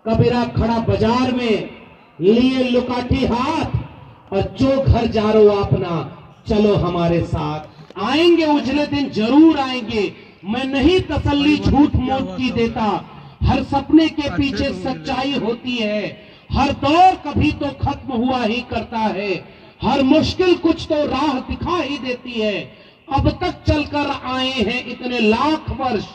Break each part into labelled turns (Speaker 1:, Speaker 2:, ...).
Speaker 1: कबीरा खड़ा बाजार में लिए लुकाठी हाथ और जो घर जा रो अपना चलो हमारे साथ। आएंगे उजले दिन जरूर आएंगे, मैं नहीं तसल्ली झूठ मूठ की देता। हर सपने के पीछे सच्चाई होती है, हर दौर कभी तो खत्म हुआ ही करता है, हर मुश्किल कुछ तो राह दिखा ही देती है। अब तक चलकर आए हैं इतने लाख वर्ष,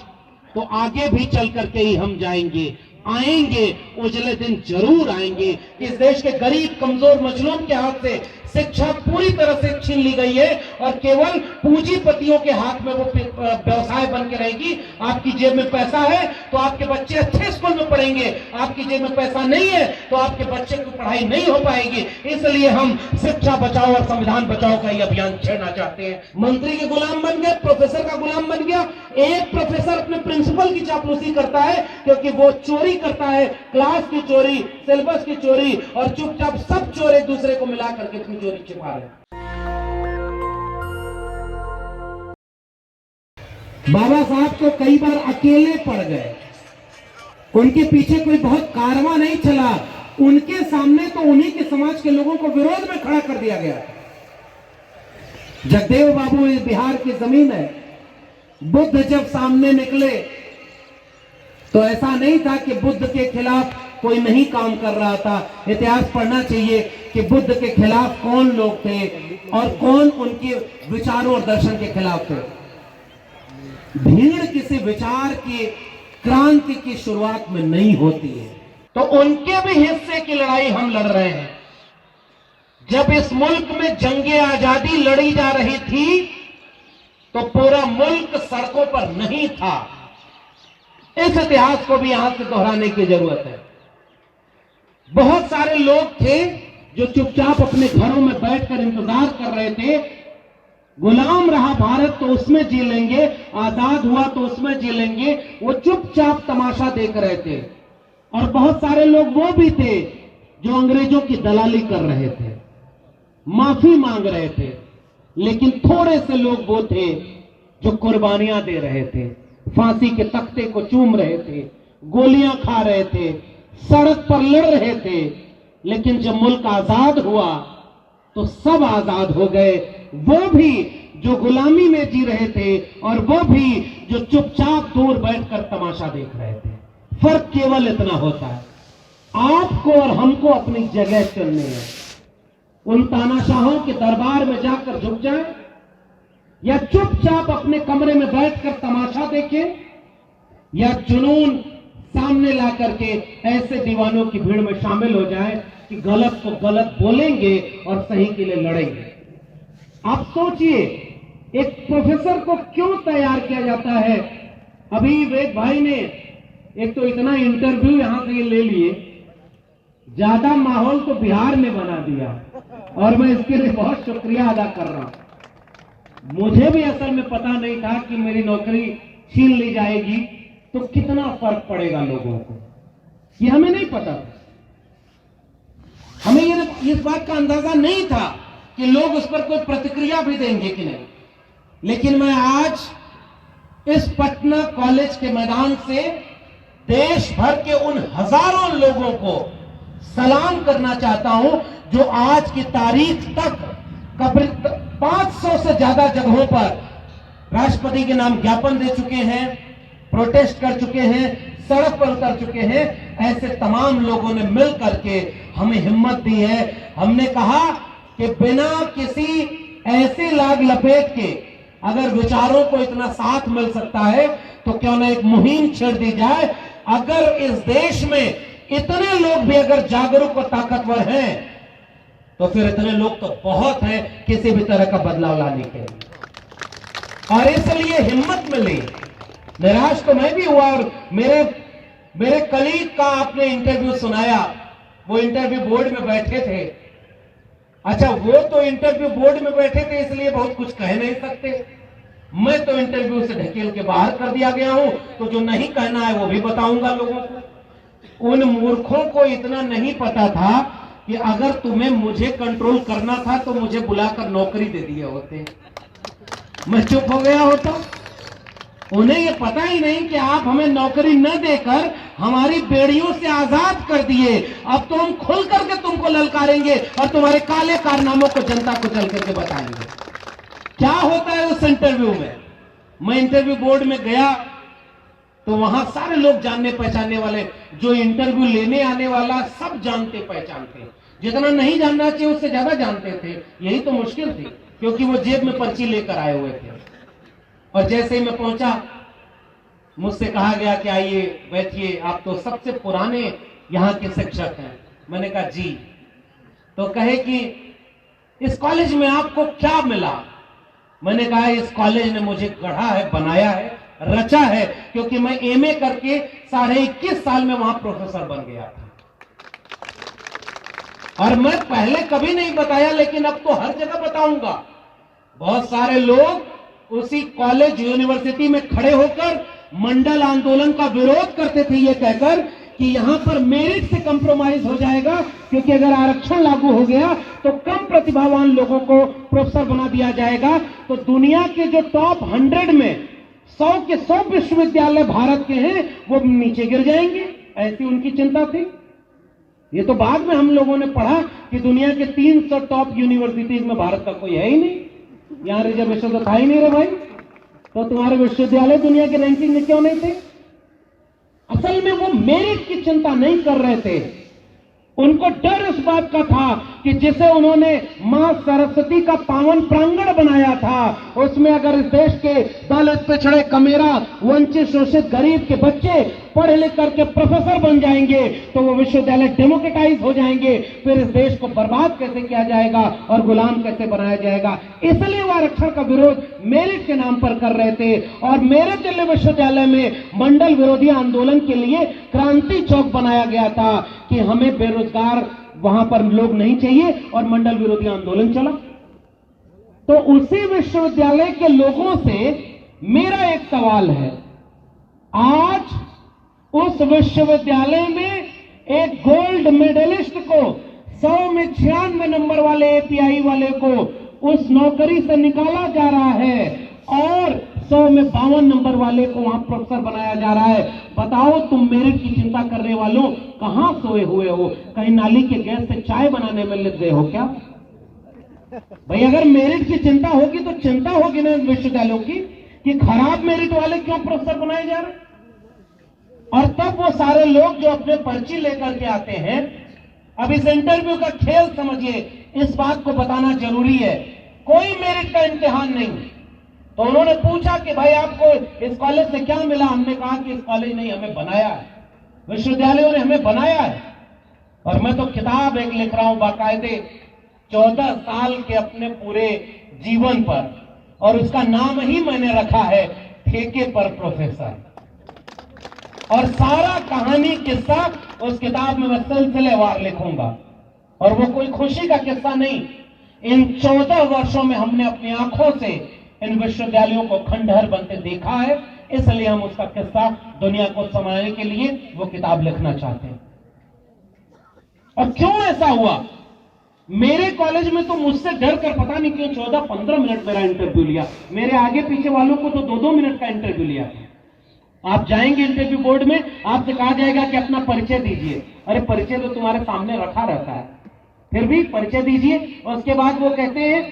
Speaker 1: तो आगे भी चल करके ही हम जाएंगे। आएंगे उजले दिन जरूर आएंगे। इस देश के गरीब कमजोर मजलूम के हाथ से शिक्षा पूरी तरह से छीन ली गई है और केवल पूंजीपतियों के हाथ में वो व्यवसाय बन के रहेगी। आपकी जेब में पैसा है तो आपके बच्चे अच्छे स्कूल में पढ़ेंगे, आपकी जेब में पैसा नहीं है तो आपके बच्चे की पढ़ाई नहीं हो पाएगी। इसलिए हम शिक्षा बचाओ और संविधान बचाओ का ये अभियान छेड़ना चाहते हैं। मंत्री के गुलाम बन गए, प्रोफेसर का गुलाम बन गया। एक प्रोफेसर अपने प्रिंसिपल की चापलूसी करता है क्योंकि वो चोरी करता है, क्लास की चोरी, सिलेबस की चोरी, और चुपचाप सब चोर एक दूसरे को मिला करके अपनी चोरी छिपा रहे हैं। बाबा साहब तो कई बार अकेले पड़ गए, उनके पीछे कोई बहुत कारवां नहीं चला, उनके सामने तो उन्हीं के समाज के लोगों को विरोध में खड़ा कर दिया गया। जगदेव बाबू इस बिहार की जमीन है। बुद्ध जब सामने निकले तो ऐसा नहीं था कि बुद्ध के खिलाफ कोई नहीं काम कर रहा था। इतिहास पढ़ना चाहिए कि बुद्ध के खिलाफ कौन लोग थे और कौन उनके विचारों और दर्शन के खिलाफ थे। भीड़ किसी विचार की क्रांति की शुरुआत में नहीं होती है, तो उनके भी हिस्से की लड़ाई हम लड़ रहे हैं। जब इस मुल्क में जंगे आजादी लड़ी जा रही थी तो पूरा मुल्क सड़कों पर नहीं था। इस इतिहास को भी यहां से दोहराने की जरूरत है। बहुत सारे लोग थे जो चुपचाप अपने घरों में बैठकर इंतजार कर रहे थे। गुलाम रहा भारत तो उसमें जी लेंगे, आजाद हुआ तो उसमें जी लेंगे, वो चुपचाप तमाशा देख रहे थे। और बहुत सारे लोग वो भी थे जो अंग्रेजों की दलाली कर रहे थे, माफी मांग रहे थे। लेकिन थोड़े से लोग वो थे जो कुर्बानियां दे रहे थे, फांसी के तख्ते को चूम रहे थे, गोलियां खा रहे थे, सड़क पर लड़ रहे थे। लेकिन जब मुल्क आजाद हुआ तो सब आजाद हो गए, वो भी जो गुलामी में जी रहे थे और वो भी जो चुपचाप दूर बैठकर तमाशा देख रहे थे। फर्क केवल इतना होता है, आपको और हमको अपनी जगह चुननी है। उन तानाशाहों के दरबार में जाकर झुक जाए या चुपचाप अपने कमरे में बैठकर तमाशा देखें, या जुनून सामने ला करके ऐसे दीवानों की भीड़ में शामिल हो जाए कि गलत को गलत बोलेंगे और सही के लिए लड़ेंगे। आप सोचिए, एक प्रोफेसर को क्यों तैयार किया जाता है। अभी वेद भाई ने एक तो इतना इंटरव्यू यहां से ले लिए, ज्यादा माहौल तो बिहार में बना दिया और मैं इसके लिए बहुत शुक्रिया अदा कर रहा हूं। मुझे भी असल में पता नहीं था कि मेरी नौकरी छीन ली जाएगी तो कितना फर्क पड़ेगा लोगों को, ये हमें नहीं पता। हमें इस बात का अंदाजा नहीं था कि लोग उस पर कोई प्रतिक्रिया भी देंगे कि नहीं। लेकिन मैं आज इस पटना कॉलेज के मैदान से देश भर के उन हजारों लोगों को सलाम करना चाहता हूं जो आज की तारीख तक 500 से ज्यादा जगहों पर राष्ट्रपति के नाम ज्ञापन दे चुके हैं, प्रोटेस्ट कर चुके हैं, सड़क पर उतर चुके हैं। ऐसे तमाम लोगों ने मिल करके हमें हिम्मत दी है। हमने कहा कि बिना किसी ऐसी लाग लपेट के अगर विचारों को इतना साथ मिल सकता है तो क्यों ना एक मुहिम छेड़ दी जाए। अगर इस देश में इतने लोग भी अगर जागरूक और ताकतवर हैं तो फिर इतने लोग तो बहुत हैं किसी भी तरह का बदलाव लाने के लिए। और इसलिए हिम्मत मिली। निराश तो मैं भी हुआ और मेरे कलीग का आपने इंटरव्यू सुनाया, वो इंटरव्यू बोर्ड में बैठे थे। अच्छा, वो तो इंटरव्यू बोर्ड में बैठे थे इसलिए बहुत कुछ कह नहीं सकते, मैं तो इंटरव्यू से ढकेल के बाहर कर दिया गया हूं, तो जो नहीं कहना है वो भी बताऊंगा लोगों को। उन मूर्खों को इतना नहीं पता था कि अगर तुम्हें मुझे कंट्रोल करना था तो मुझे बुलाकर नौकरी दे दिए होते, मैं चुप हो गया होता। उन्हें ये पता ही नहीं कि आप हमें नौकरी न देकर हमारी बेड़ियों से आजाद कर दिए, अब तो हम खुल करके तुमको ललकारेंगे और तुम्हारे काले कारनामों को जनता को चल करके बताएंगे। क्या होता है उस इंटरव्यू में? मैं इंटरव्यू बोर्ड में गया तो वहां सारे लोग जानने पहचानने वाले, जो इंटरव्यू लेने आने वाला सब जानते पहचानते, जितना नहीं जानना चाहिए उससे ज्यादा जानते थे। यही तो मुश्किल थी, क्योंकि वो जेब में पर्ची लेकर आए हुए थे। और जैसे ही मैं पहुंचा, मुझसे कहा गया कि आइए बैठिए, आप तो सबसे पुराने यहाँ के शिक्षक हैं। मैंने कहा जी। तो कहे कि इस कॉलेज में आपको क्या मिला? मैंने कहा इस कॉलेज ने मुझे गढ़ा है, बनाया है, रचा है, क्योंकि मैं एमए करके 21.5 साल में वहां प्रोफेसर बन गया था। और मैं पहले कभी नहीं बताया, लेकिन अब तो हर जगह बताऊंगा। बहुत सारे लोग उसी कॉलेज यूनिवर्सिटी में खड़े होकर मंडल आंदोलन का विरोध करते थे, ये कहकर कि यहां पर मेरिट से कंप्रोमाइज हो जाएगा, क्योंकि अगर आरक्षण लागू हो गया तो कम प्रतिभावान लोगों को प्रोफेसर बना दिया जाएगा। तो दुनिया के जो टॉप 100 में 100 के 100 विश्वविद्यालय भारत के हैं, वो नीचे गिर जाएंगे। ऐसी उनकी चिंता थी। ये तो बाद में हम लोगों ने पढ़ा कि दुनिया के 300 टॉप यूनिवर्सिटीज में भारत का कोई है ही नहीं, यहां रिजर्वेशन तो था ही नहीं रे भाई। तो तुम्हारे विश्वविद्यालय दुनिया के रैंकिंग में क्यों नहीं थे? असल में वो मेरिट की चिंता नहीं कर रहे थे, उनको डर इस बात का था कि जिसे उन्होंने मां सरस्वती का पावन प्रांगण बनाया था, उसमें अगर इस देश के दलित, पिछड़े, कमेरा, वंचित, शोषित, गरीब के बच्चे पढ़ लिख करके प्रोफेसर बन जाएंगे तो वो विश्वविद्यालय डेमोक्रेटाइज हो जाएंगे। फिर इस देश को बर्बाद कैसे किया जाएगा और गुलाम कैसे बनाया जाएगा? इसलिए वो आरक्षण का विरोध मेरिट के नाम पर कर रहे थे। और मेरे दिल्ली विश्वविद्यालय में मंडल विरोधी आंदोलन के लिए क्रांति चौक बनाया गया था कि हमें बेरोजगार वहां पर लोग नहीं चाहिए, और मंडल विरोधी आंदोलन चला। तो उसी विश्वविद्यालय के लोगों से मेरा एक सवाल है, आज उस विश्वविद्यालय में एक गोल्ड मेडलिस्ट को 100 में 96 नंबर वाले एपीआई वाले को उस नौकरी से निकाला जा रहा है और 100 में 52 नंबर वाले को वहां प्रोफेसर बनाया जा रहा है। बताओ तुम मेरिट की चिंता करने वालों कहां सोए हुए हो? कहीं नाली के गैस से चाय बनाने में लग गए हो क्या? भाई अगर मेरिट की चिंता होगी तो चिंता होगी ना विश्वविद्यालयों की कि खराब मेरिट वाले क्यों प्रोफेसर बनाए जा रहे। और तब वो सारे लोग जो अपने पर्ची लेकर के आते हैं, अब इस इंटरव्यू का खेल समझिए, इस बात को बताना जरूरी है, कोई मेरिट का इम्तिहान नहीं। तो उन्होंने पूछा कि भाई आपको इस कॉलेज से क्या मिला? हमने कहा कि इस कॉलेज ने हमें बनाया है, विश्वविद्यालयों ने हमें बनाया है। और मैं तो किताब एक लिख रहा हूं बाकायदे 14 साल के अपने पूरे जीवन पर, और उसका नाम ही मैंने रखा है ठेके पर प्रोफेसर। और सारा कहानी किस्सा उस किताब में मैं सिलसिलेवार लिखूंगा। और वो कोई खुशी का किस्सा नहीं, इन 14 वर्षों में हमने अपनी आंखों से इन विश्वविद्यालयों को खंडहर बनते देखा है, इसलिए हम उसका किस्सा दुनिया को समझाने के लिए वो किताब लिखना चाहते हैं। और क्यों ऐसा हुआ? मेरे कॉलेज में तो मुझसे डर कर पता नहीं क्यों 14-15 मिनट मेरा इंटरव्यू लिया, मेरे आगे पीछे वालों को तो 2-2 मिनट का इंटरव्यू लिया। आप जाएंगे इंटरव्यू बोर्ड में, आपसे कहा जाएगा कि अपना परिचय दीजिए। अरे परिचय तो तुम्हारे सामने रखा रहता है, फिर भी परिचय दीजिए। और उसके बाद वो कहते हैं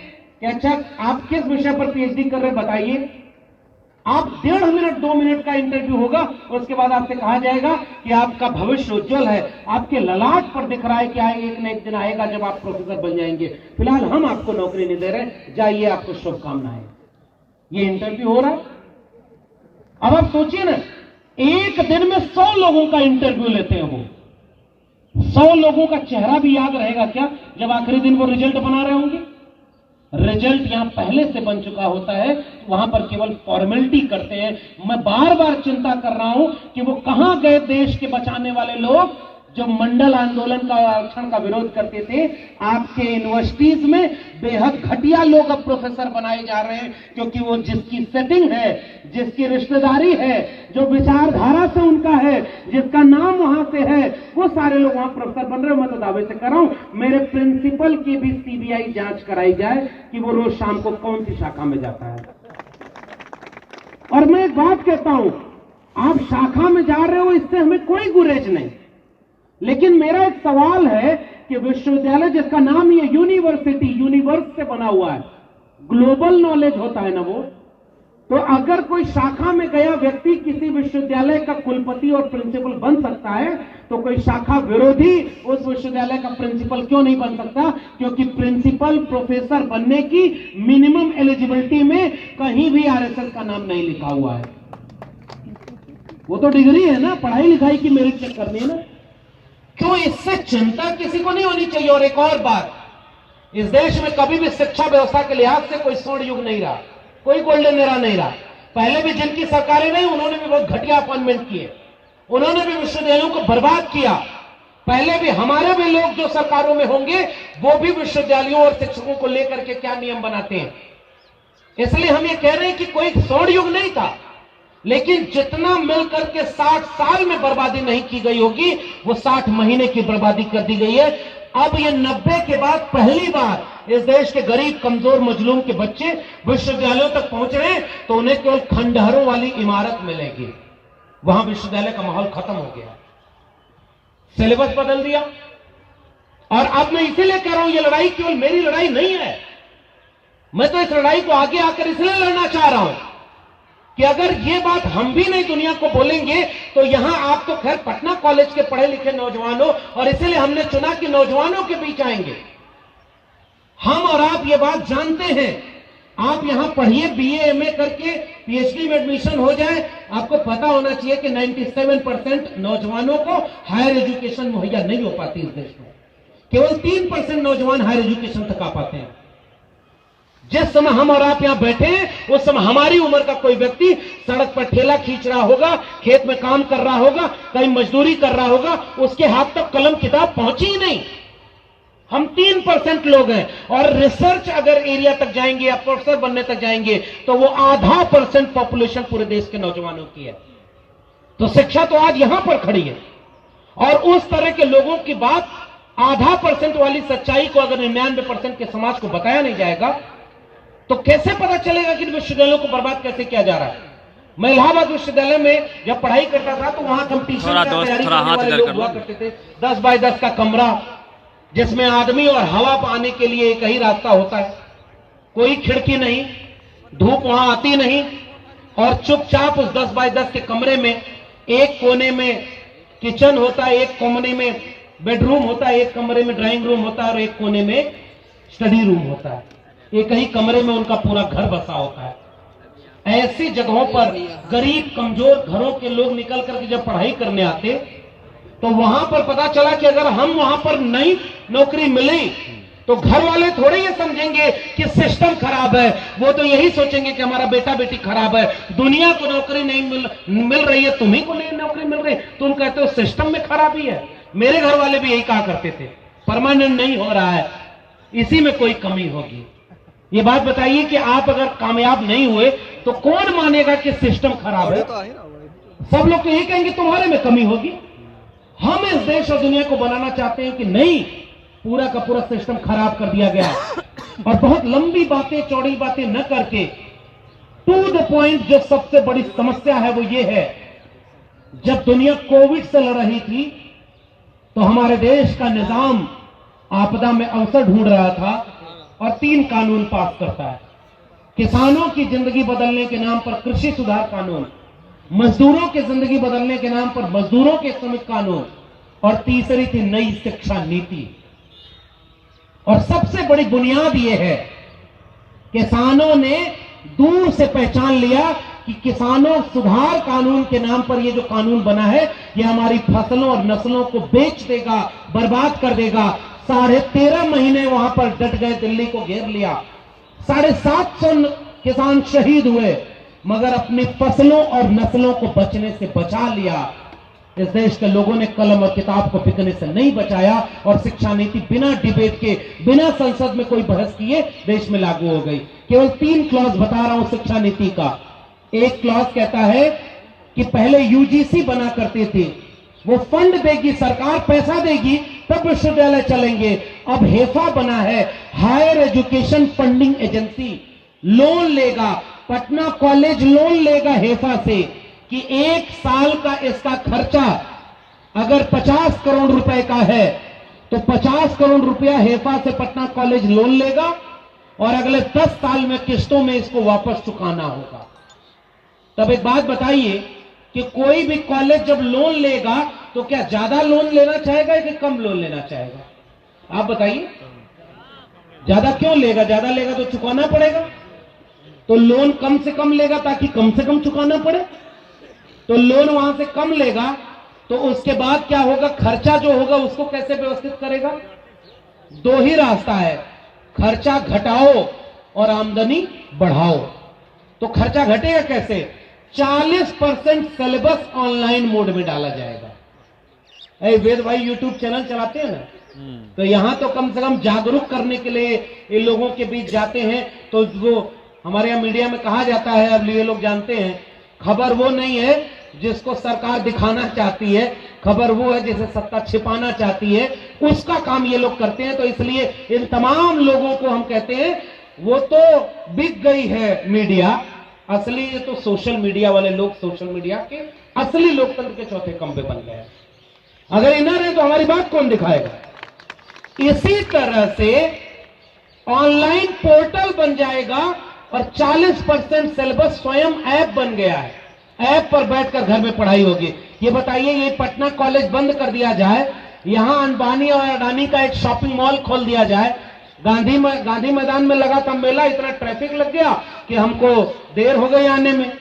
Speaker 1: कि अच्छा आप किस विषय पर पीएचडी कर रहे हैं बताइए। आप 1.5 मिनट 2 मिनट का इंटरव्यू होगा, उसके बाद आपसे कहा जाएगा कि आपका भविष्य उज्जवल है, आपके ललाट पर दिख रहा है कि एक न एक दिन आएगा जब आप प्रोफेसर बन जाएंगे, फिलहाल हम आपको नौकरी नहीं दे रहे, जाइए आपको शुभकामनाएं। ये इंटरव्यू हो रहा है। अब आप सोचिए ना, एक दिन में 100 लोगों का इंटरव्यू लेते हैं वो। 100 लोगों का चेहरा भी याद रहेगा क्या जब आखिरी दिन वो रिजल्ट बना रहे होंगे? रिजल्ट यहां पहले से बन चुका होता है, वहां पर केवल फॉर्मेलिटी करते हैं। मैं बार बार चिंता कर रहा हूं कि वो कहां गए देश के बचाने वाले लोग जो मंडल आंदोलन का, आरक्षण का विरोध करते थे। आपके यूनिवर्सिटीज में बेहद घटिया लोग अब प्रोफेसर बनाए जा रहे हैं, क्योंकि वो जिसकी सेटिंग है, जिसकी रिश्तेदारी है, जो विचारधारा से उनका है, जिसका नाम वहां से है, वो सारे लोग वहां प्रोफेसर बन रहे हैं। मैं तो दावे से कर रहा हूं मेरे प्रिंसिपल की भी सीबीआई जांच कराई जाए कि वो रोज शाम को कौन सी शाखा में जाता है। और मैं एक बात कहता हूं, आप शाखा में जा रहे हो, इससे हमें कोई गुरेज नहीं। लेकिन मेरा एक सवाल है कि विश्वविद्यालय जिसका नाम ही है यूनिवर्सिटी, यूनिवर्स से बना हुआ है, ग्लोबल नॉलेज होता है ना वो, तो अगर कोई शाखा में गया व्यक्ति किसी विश्वविद्यालय का कुलपति और प्रिंसिपल बन सकता है, तो कोई शाखा विरोधी उस विश्वविद्यालय का प्रिंसिपल क्यों नहीं बन सकता? क्योंकि प्रिंसिपल प्रोफेसर बनने की मिनिमम एलिजिबिलिटी में कहीं भी आरएसएस का नाम नहीं लिखा हुआ है। वो तो डिग्री है ना, पढ़ाई लिखाई की मेरिट चेक करनी है ना। क्यों? इससे चिंता किसी को नहीं होनी चाहिए। और एक और बात, इस देश में कभी भी शिक्षा व्यवस्था के लिहाज से कोई स्वर्ण युग नहीं रहा, कोई गोल्डन एरा नहीं रहा। पहले भी जिनकी सरकारें नहीं, उन्होंने भी बहुत घटिया अपॉइंटमेंट किए, उन्होंने भी विश्वविद्यालयों को बर्बाद किया। पहले भी हमारे भी लोग जो सरकारों में होंगे वो भी विश्वविद्यालयों और शिक्षकों को लेकर के क्या नियम बनाते हैं। इसलिए हम ये कह रहे हैं कि कोई स्वर्ण युग नहीं था, लेकिन जितना मिलकर के 60 साल में बर्बादी नहीं की गई होगी, वो 60 महीने की बर्बादी कर दी गई है। अब ये 90 के बाद पहली बार इस देश के गरीब कमजोर मजलूम के बच्चे विश्वविद्यालयों तक पहुंच रहे हैं, तो उन्हें केवल खंडहरों वाली इमारत मिलेगी। वहां विश्वविद्यालय का माहौल खत्म हो गया, सिलेबस बदल दिया। और अब मैं इसीलिए कह रहा हूं, ये लड़ाई केवल मेरी लड़ाई नहीं है। मैं तो इस लड़ाई को आगे आकर इसलिए लड़ना चाह रहा हूं कि अगर ये बात हम भी नहीं दुनिया को बोलेंगे, तो यहां आप तो खैर पटना कॉलेज के पढ़े लिखे नौजवान हो, और इसीलिए हमने चुना कि नौजवानों के बीच आएंगे। हम और आप ये बात जानते हैं। आप यहां पढ़िए, बीए एमए करके पीएचडी में एडमिशन हो जाए। आपको पता होना चाहिए कि 97% नौजवानों को हायर एजुकेशन मुहैया नहीं हो पाती इस देश में। केवल 3% नौजवान हायर एजुकेशन तक आ पाते हैं। जिस समय हम और आप यहां बैठे हैं, उस समय हमारी उम्र का कोई व्यक्ति सड़क पर ठेला खींच रहा होगा, खेत में काम कर रहा होगा, कहीं मजदूरी कर रहा होगा, उसके हाथ तक कलम किताब पहुंची ही नहीं। हम 3% लोग हैं, और रिसर्च अगर एरिया तक जाएंगे या प्रोफेसर बनने तक जाएंगे, तो वो 0.5% पॉपुलेशन पूरे देश के नौजवानों की है। तो शिक्षा तो आज यहां पर खड़ी है, और उस तरह के लोगों की बात 0.5% वाली सच्चाई को अगर 99% के समाज को बताया नहीं जाएगा, तो कैसे पता चलेगा कि विश्वविद्यालयों को बर्बाद कैसे किया जा रहा है। मैं इलाहाबाद विश्वविद्यालय में जब पढ़ाई करता था, तो वहां कंपटीशन की तैयारी करने वाले लोग हुआ करते थे। 10 बाय 10 का कमरा, जिसमें आदमी और हवा पाने के लिए एक ही रास्ता होता है, कोई खिड़की नहीं, धूप वहां आती नहीं, और चुपचाप उस 10 बाय 10 के कमरे में एक कोने में किचन होता है, एक कोने में बेडरूम होता है, एक कमरे में ड्राइंग रूम होता है, और एक कोने में स्टडी रूम होता है। एक ही कमरे में उनका पूरा घर बसा होता है। ऐसी जगहों पर गरीब कमजोर घरों के लोग निकल करके जब पढ़ाई करने आते, तो वहां पर पता चला कि अगर हम वहां पर नई नौकरी मिली, तो घर वाले थोड़े ये समझेंगे कि सिस्टम खराब है। वो तो यही सोचेंगे कि हमारा बेटा बेटी खराब है, दुनिया को नौकरी नहीं मिल रही है, तुम्ही को नहीं नौकरी मिल रही, तुम कहते हो सिस्टम में खराबी है। मेरे घर वाले भी यही कहा करते थे, परमानेंट नहीं हो रहा है, इसी में कोई कमी होगी। ये बात बताइए कि आप अगर कामयाब नहीं हुए, तो कौन मानेगा कि सिस्टम खराब है? सब लोग तो यही कहेंगे तुम्हारे में कमी होगी। हम इस देश और दुनिया को बनाना चाहते हैं कि नहीं, पूरा का पूरा सिस्टम खराब कर दिया गया। और बहुत लंबी बातें चौड़ी बातें न करके टू द पॉइंट, जो सबसे बड़ी समस्या है वो ये है, जब दुनिया कोविड से लड़ रही थी, तो हमारे देश का निजाम आपदा में अवसर ढूंढ रहा था, और 3 कानून पास करता है। किसानों की जिंदगी बदलने के नाम पर कृषि सुधार कानून, मजदूरों की जिंदगी बदलने के नाम पर मजदूरों के श्रमिक कानून, और तीसरी थी नई शिक्षा नीति। और सबसे बड़ी बुनियाद यह है, किसानों ने दूर से पहचान लिया कि किसानों सुधार कानून के नाम पर ये जो कानून बना है, ये हमारी फसलों और नस्लों को बेच देगा, बर्बाद कर देगा। 13.5 महीने वहां पर डट गए, दिल्ली को घेर लिया, 750 किसान शहीद हुए, मगर अपनी फसलों और नस्लों को बचने से बचा लिया। इस देश के लोगों ने कलम और किताब को बिकने से नहीं बचाया, और शिक्षा नीति बिना डिबेट के, बिना संसद में कोई बहस किए देश में लागू हो गई। केवल 3 क्लॉज बता रहा हूं शिक्षा नीति का। एक क्लॉज कहता है कि पहले यूजीसी बना करते थे, वो फंड देगी, सरकार पैसा देगी, तब विश्वविद्यालय चलेंगे। अब हेफा बना है, higher education funding agency, loan लेगा, पटना कॉलेज लोन लेगा हेफा से कि 1 साल का इसका खर्चा अगर 50 करोड़ रुपए का है तो 50 करोड़ रुपया हेफा से पटना कॉलेज लोन लेगा और अगले 10 साल में किस्तों में इसको वापस चुकाना होगा। तब एक बात बताइए कि कोई भी कॉलेज जब लोन लेगा तो क्या ज्यादा लोन लेना चाहेगा कि कम लोन लेना चाहेगा? आप बताइए। ज्यादा क्यों लेगा? ज्यादा लेगा तो चुकाना पड़ेगा, तो लोन कम से कम लेगा ताकि कम से कम चुकाना पड़े। तो लोन वहां से कम लेगा तो उसके बाद क्या होगा? खर्चा जो होगा उसको कैसे व्यवस्थित करेगा? 2 ही रास्ता है, खर्चा घटाओ और आमदनी बढ़ाओ। तो खर्चा घटेगा कैसे? 40% सिलेबस ऑनलाइन मोड में डाला जाएगा। वेद भाई यूट्यूब चैनल चलाते हैं ना, तो यहां तो कम से कम जागरूक करने के लिए इन लोगों के बीच जाते हैं। तो वो हमारे यहाँ मीडिया में कहा जाता है, अब ये लोग जानते हैं, खबर वो नहीं है जिसको सरकार दिखाना चाहती है, खबर वो है जिसे सत्ता छिपाना चाहती है, उसका काम ये लोग करते हैं। तो इसलिए इन तमाम लोगों को हम कहते हैं वो तो बिक गई है मीडिया, असली ये तो सोशल मीडिया वाले लोग, सोशल मीडिया के असली लोकतंत्र के चौथे खंभे बन गए। अगर इन्हें रहे तो हमारी बात कौन दिखाएगा? इसी तरह से ऑनलाइन पोर्टल बन जाएगा और 40% सिलेबस स्वयं ऐप बन गया है। ऐप पर बैठकर घर में पढ़ाई होगी। ये बताइए, ये पटना कॉलेज बंद कर दिया जाए, यहां अंबानी और अडानी का एक शॉपिंग मॉल खोल दिया जाए, गांधी मैदान में लगा था मेला, इतना ट्रैफिक लग गया कि हमको देर हो गई आने में।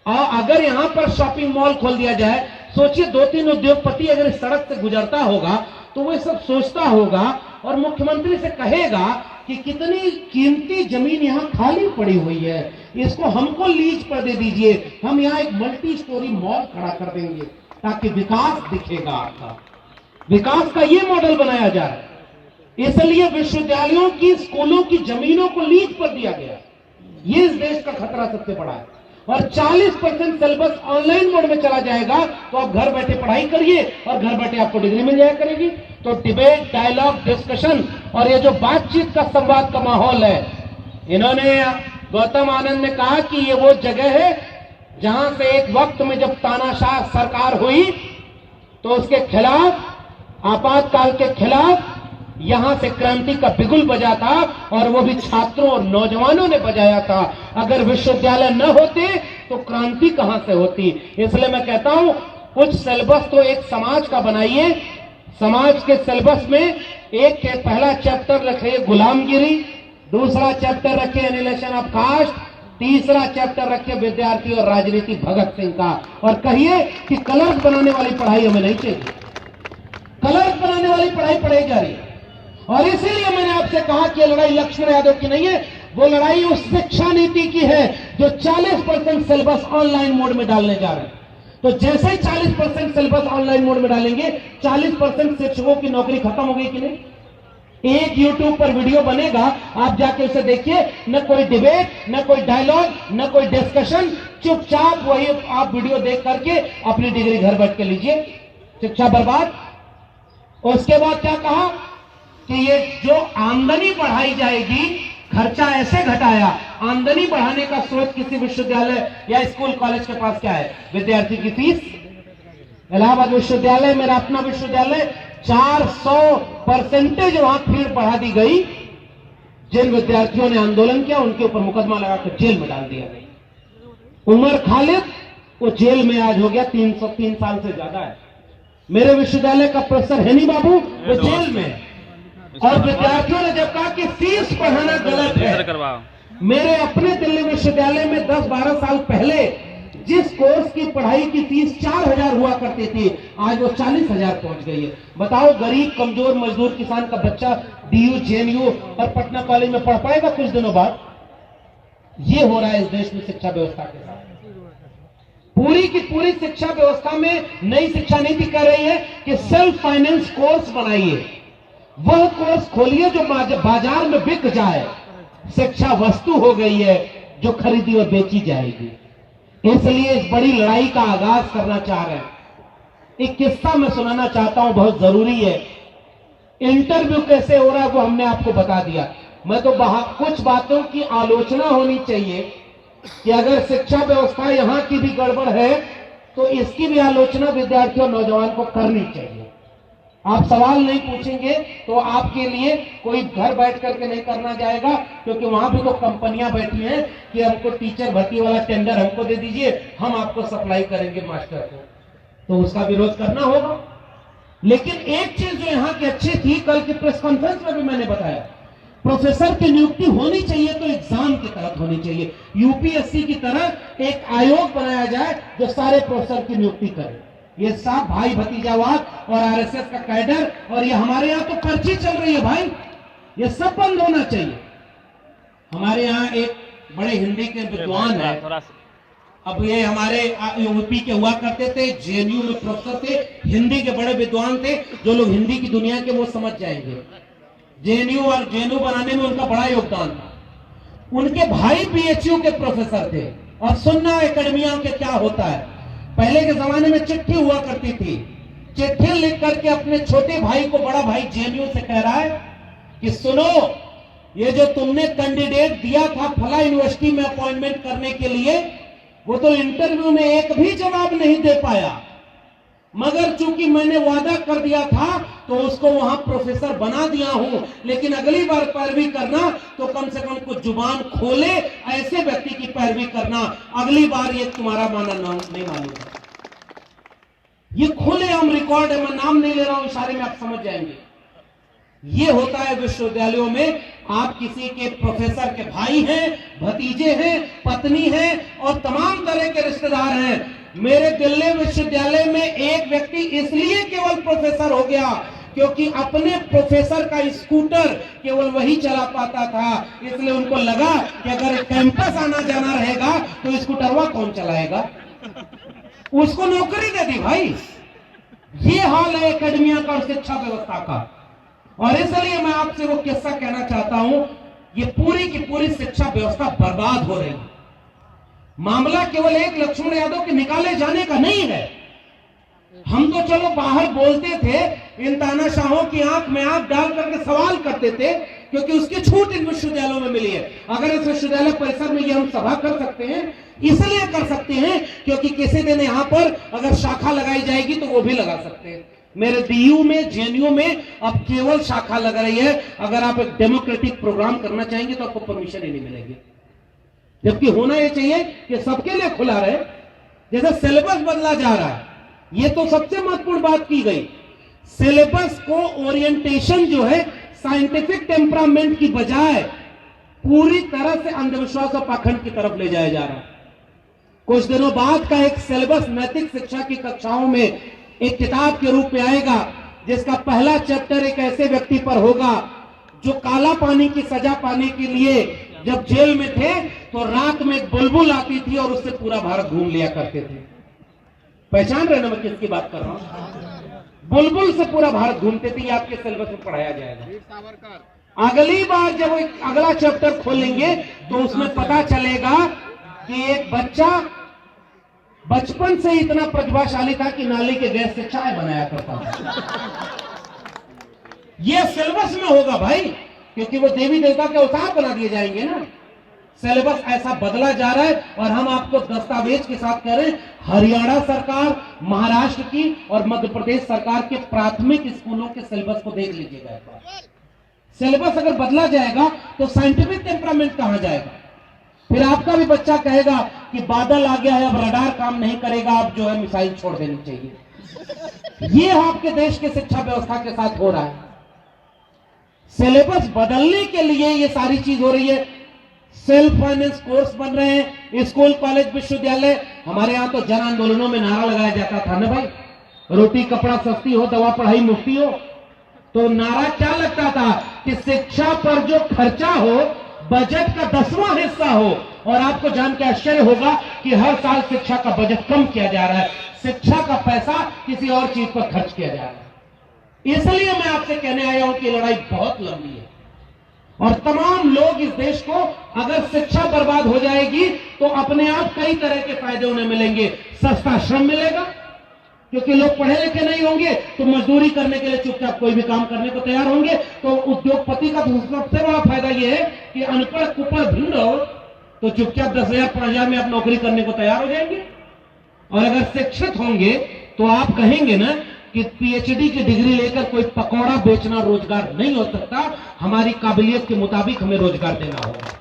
Speaker 1: और अगर यहां पर शॉपिंग मॉल खोल दिया जाए, सोचिए 2-3 उद्योगपति अगर इस सड़क से गुजरता होगा तो वो सब सोचता होगा और मुख्यमंत्री से कहेगा कि कितनी कीमती जमीन यहां खाली पड़ी हुई है, इसको हमको लीज पर दे दीजिए, हम यहां एक मल्टी स्टोरी मॉल खड़ा कर देंगे ताकि विकास दिखेगा। आपका विकास का ये मॉडल बनाया जा रहा है। इसलिए विश्वविद्यालयों की, स्कूलों की जमीनों को लीज पर दिया गया। ये इस देश का खतरा सबसे बड़ा है। और 40% सिलेबस ऑनलाइन मोड में चला जाएगा तो आप घर बैठे पढ़ाई करिए और घर बैठे आपको डिग्री मिल जाया करेगी। तो डिबेट, डायलॉग, डिस्कशन और ये जो बातचीत का, संवाद का माहौल है, इन्होंने, गौतम आनंद ने कहा कि ये वो जगह है जहां से एक वक्त में जब तानाशाह सरकार हुई तो उसके खिलाफ, आपातकाल के खिलाफ यहां से क्रांति का बिगुल बजा था और वो भी छात्रों और नौजवानों ने बजाया था। अगर विश्वविद्यालय न होते तो क्रांति कहां से होती? इसलिए मैं कहता हूं कुछ सिलेबस तो एक समाज का बनाइए। समाज के सिलेबस में एक के पहला चैप्टर रखिए गुलामगिरी, दूसरा चैप्टर रखिए एनिलेशन ऑफ कास्ट, तीसरा चैप्टर रखिए विद्यार्थी और राजनीति भगत सिंह का, और कहिए कि कलर्स बनाने वाली पढ़ाई हमें नहीं चाहिए। कलर्स बनाने वाली पढ़ाई पढ़ाई जा रही है। और इसीलिए मैंने आपसे कहा कि लड़ाई लक्ष्मण यादव की नहीं है, वो लड़ाई उस शिक्षा नीति की है जो 40% सिलेबस ऑनलाइन मोड में डालने जा रहे हैं। तो जैसे ही 40% सिलेबस ऑनलाइन मोड में डालेंगे, 40% शिक्षकों की नौकरी खत्म हो गई कि नहीं? एक यूट्यूब पर वीडियो बनेगा, आप जाके उसे देखिए, न कोई डिबेट, न कोई डायलॉग, न कोई डिस्कशन, चुपचाप वही आप वीडियो देख करके अपनी डिग्री घर बैठ के लीजिए। शिक्षा बर्बाद। उसके बाद क्या कहा कि ये जो आमदनी बढ़ाई जाएगी, खर्चा ऐसे घटाया, आमदनी बढ़ाने का स्रोत किसी विश्वविद्यालय या स्कूल कॉलेज के पास क्या है? विद्यार्थी की फीस। इलाहाबाद विश्वविद्यालय, मेरा अपना विश्वविद्यालय, 400% वहां फीस बढ़ा दी गई। जिन विद्यार्थियों ने आंदोलन किया उनके ऊपर मुकदमा लगाकर जेल में डाल दिया गया। उमर खालिद, वो जेल में आज हो गया 303 साल से ज्यादा है। मेरे विश्वविद्यालय का प्रोफेसर हैनी बाबू, वो जेल में है। और विद्यार्थियों ने जब कहा कि फीस बढ़ाना गलत है, मेरे अपने दिल्ली विश्वविद्यालय में 10-12 साल पहले जिस कोर्स की पढ़ाई की फीस 4,000 हुआ करती थी, आज वो 40,000 पहुंच गई है। बताओ, गरीब, कमजोर, मजदूर किसान का बच्चा डीयू, जेएनयू और पटना कॉलेज में पढ़ पाएगा कुछ दिनों बाद? ये हो रहा है इस देश में शिक्षा व्यवस्था के साथ। पूरी की पूरी शिक्षा व्यवस्था में नई शिक्षा नीति कह रही है कि सेल्फ फाइनेंस कोर्स बनाइए, वह कोर्स खोलिए जो बाजार में बिक जाए। शिक्षा वस्तु हो गई है जो खरीदी और बेची जाएगी। इसलिए इस बड़ी लड़ाई का आगाज करना चाह रहे हैं। एक किस्सा मैं सुनाना चाहता हूं, बहुत जरूरी है। इंटरव्यू कैसे हो रहा है वो हमने आपको बता दिया। मैं तो कुछ बातों की आलोचना होनी चाहिए, कि अगर शिक्षा व्यवस्था यहाँ की भी गड़बड़ है तो इसकी भी आलोचना विद्यार्थियों और नौजवान को करनी चाहिए। आप सवाल नहीं पूछेंगे तो आपके लिए कोई घर बैठ करके नहीं करना जाएगा, क्योंकि वहां भी तो कंपनियां बैठी हैं कि हमको टीचर भर्ती वाला टेंडर हमको दे दीजिए, हम आपको सप्लाई करेंगे मास्टर को, तो उसका विरोध करना होगा। लेकिन एक चीज जो यहाँ की अच्छी थी, कल की प्रेस कॉन्फ्रेंस में भी मैंने बताया, प्रोफेसर की नियुक्ति होनी चाहिए तो एग्जाम के तहत होनी चाहिए। यूपीएससी की तरह एक आयोग बनाया जाए जो सारे प्रोफेसर की नियुक्ति करे। ये सब भाई भतीजावाद और आरएसएस का कैडर, और ये हमारे यहाँ तो पर्ची चल रही है भाई, ये सब बंद होना चाहिए। हमारे यहाँ एक बड़े हिंदी के विद्वान है, अब ये हमारे यूपी के हुआ करते थे, जेएनयू में प्रोफेसर थे, हिंदी के बड़े विद्वान थे। जो लोग हिंदी की दुनिया के वो समझ जाएंगे, जेएनयू और जेएनयू बनाने में उनका बड़ा योगदान था। उनके भाई बीएचयू के प्रोफेसर थे, और सुनना एकेडमिया के क्या होता है। पहले के जमाने में चिट्ठी हुआ करती थी, चिट्ठी लिख करके अपने छोटे भाई को बड़ा भाई जेएनयू से कह रहा है कि सुनो, ये जो तुमने कैंडिडेट दिया था फला यूनिवर्सिटी में अपॉइंटमेंट करने के लिए, वो तो इंटरव्यू में एक भी जवाब नहीं दे पाया, मगर चूंकि मैंने वादा कर दिया था तो उसको वहां प्रोफेसर बना दिया हूं। लेकिन अगली बार पैरवी करना तो कम से कम कुछ जुबान खोले ऐसे व्यक्ति की पैरवी करना, अगली बार ये तुम्हारा माना नहीं मानूंगा। ये खुले आम रिकॉर्ड है, मैं नाम नहीं ले रहा हूं, इशारे में आप समझ जाएंगे। ये होता है विश्वविद्यालयों में, आप किसी के प्रोफेसर के भाई हैं, भतीजे हैं, पत्नी हैं और तमाम तरह के रिश्तेदार हैं। मेरे दिल्ली विश्वविद्यालय में एक व्यक्ति इसलिए केवल प्रोफेसर हो गया क्योंकि अपने प्रोफेसर का स्कूटर केवल वही चला पाता था, इसलिए उनको लगा कि अगर कैंपस आना जाना रहेगा तो स्कूटरवा कौन चलाएगा, उसको नौकरी दे दी भाई। ये हाल है एकेडमिया का और शिक्षा व्यवस्था का। और इसलिए मैं आपसे वो किस्सा कहना चाहता हूं, ये पूरी की पूरी शिक्षा व्यवस्था बर्बाद हो रही है। मामला केवल एक लक्ष्मण यादव के निकाले जाने का नहीं है। हम तो चलो बाहर बोलते थे, इन तानाशाहों की आंख में आंख डाल करके सवाल करते थे, क्योंकि उसकी छूट इन विश्वविद्यालयों में मिली है। अगर इस विश्वविद्यालय परिसर में ये हम सभा कर सकते हैं, इसलिए कर सकते हैं क्योंकि किसी दिन यहां पर अगर शाखा लगाई जाएगी तो वो भी लगा सकते हैं। मेरे डीयू में, जेएनयू में अब केवल शाखा लग रही है। अगर आप एक डेमोक्रेटिक प्रोग्राम करना चाहेंगे तो आपको परमिशन ही नहीं मिलेगी, जबकि होना यह चाहिए कि सबके लिए खुला रहे। जैसे सिलेबस बदला जा रहा है, यह तो सबसे महत्वपूर्ण बात की गई। सिलेबस को ओरिएंटेशन जो है साइंटिफिक टेम्परामेंट की बजाय पूरी तरह से अंधविश्वास और पाखंड की तरफ ले जाया जा रहा है। कुछ दिनों बाद का एक सिलेबस नैतिक शिक्षा की कक्षाओं में एक किताब के रूप में आएगा, जिसका पहला चैप्टर एक ऐसे व्यक्ति पर होगा जो काला पानी की सजा पाने के लिए जब जेल में थे तो रात में एक बुलबुल आती थी और उससे पूरा भारत घूम लिया करते थे। पहचान रहे ना मैं किसकी बात कर रहा हूं? बुलबुल से पूरा भारत घूमते थे। ये आपके सिलेबस में पढ़ाया जाएगा। अगली बार जब अगला चैप्टर खोलेंगे तो उसमें पता चलेगा कि एक बच्चा बचपन से इतना प्रतिभाशाली था कि नाली के गैस से चाय बनाया करता था। यह सिलेबस में होगा भाई, क्योंकि वो देवी देवता के अवतार बना दिए जाएंगे ना। सिलेबस ऐसा बदला जा रहा है और हम आपको दस्तावेज के साथ कह रहे हैं। हरियाणा सरकार, महाराष्ट्र की और मध्य प्रदेश सरकार के प्राथमिक स्कूलों के सिलेबस को देख लीजिएगा। सिलेबस अगर बदला जाएगा तो साइंटिफिक टेम्परामेंट कहां जाएगा? फिर आपका भी बच्चा कहेगा कि बादल आ गया है, अब रडार काम नहीं करेगा, अब जो है मिसाइल छोड़ देनी चाहिए। ये आपके देश के शिक्षा व्यवस्था के साथ हो रहा है। सिलेबस बदलने के लिए ये सारी चीज हो रही है। सेल्फ फाइनेंस कोर्स बन रहे हैं स्कूल, कॉलेज, विश्वविद्यालय। हमारे यहां तो जन आंदोलनों में नारा लगाया जाता था ना भाई, रोटी कपड़ा सस्ती हो, दवा पढ़ाई मुफ्ती हो। तो नारा क्या लगता था कि शिक्षा पर जो खर्चा हो बजट का 10वां हिस्सा हो। और आपको जान के आश्चर्य होगा कि हर साल शिक्षा का बजट कम किया जा रहा है, शिक्षा का पैसा किसी और चीज पर खर्च किया जा रहा है। इसलिए मैं आपसे कहने आया हूं कि लड़ाई बहुत लंबी है और तमाम लोग इस देश को, अगर शिक्षा बर्बाद हो जाएगी तो अपने आप कई तरह के फायदे उन्हें मिलेंगे। सस्ता श्रम मिलेगा, क्योंकि लोग पढ़े लिखे नहीं होंगे तो मजदूरी करने के लिए चुपचाप कोई भी काम करने को तैयार होंगे। तो उद्योगपति का सबसे बड़ा फायदा यह है कि अनपढ़ कुपढ़ भीड़ हो तो चुपचाप 10,000 5,000 में आप नौकरी करने को तैयार हो जाएंगे। और अगर शिक्षित होंगे तो आप कहेंगे ना कि पीएचडी की डिग्री लेकर कोई पकौड़ा बेचना रोजगार नहीं हो सकता, हमारी काबिलियत के मुताबिक हमें रोजगार देना होगा।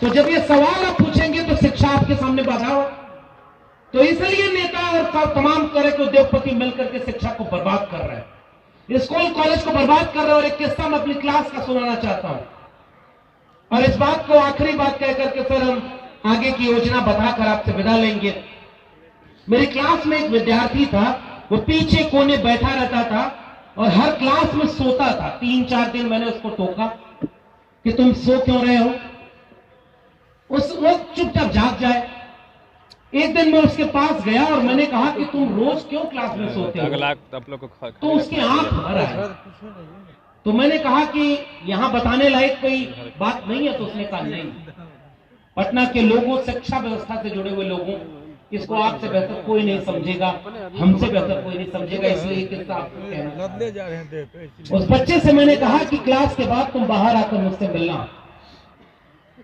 Speaker 1: तो जब ये सवाल आप पूछेंगे तो शिक्षा आपके सामने बाधा हो। तो इसलिए नेता और तमाम तरह के उद्योगपति मिलकर के शिक्षा को बर्बाद कर रहे हैं, स्कूल कॉलेज को बर्बाद कर रहे हैं। और एक किस्सा मैं अपनी क्लास का सुनाना चाहता हूं, और इस बात को आखिरी बात कहकर के फिर हम आगे की योजना बताकर आपसे विदा लेंगे। मेरी क्लास में एक विद्यार्थी था, वो पीछे कोने बैठा रहता था और हर क्लास में सोता था। 3-4 दिन मैंने उसको टोका कि तुम सो क्यों रहे हो, वो चुपचाप जाग जाए। एक दिन मैं उसके पास गया और मैंने कहा कि तुम रोज क्यों क्लास में सोते हो, तो उसकी आंख भर आई। तो मैंने कहा कि यहां बताने लायक कोई बात नहीं है, तो उसने कहा नहीं, पटना के लोगों, शिक्षा व्यवस्था से जुड़े हुए लोगों, इसको आपसे बेहतर कोई नहीं समझेगा, हमसे बेहतर कोई नहीं समझेगा, इसलिए किस्सा आपको कहना। उस बच्चे से मैंने कहा कि क्लास के बाद तुम बाहर आकर मुझसे मिलना।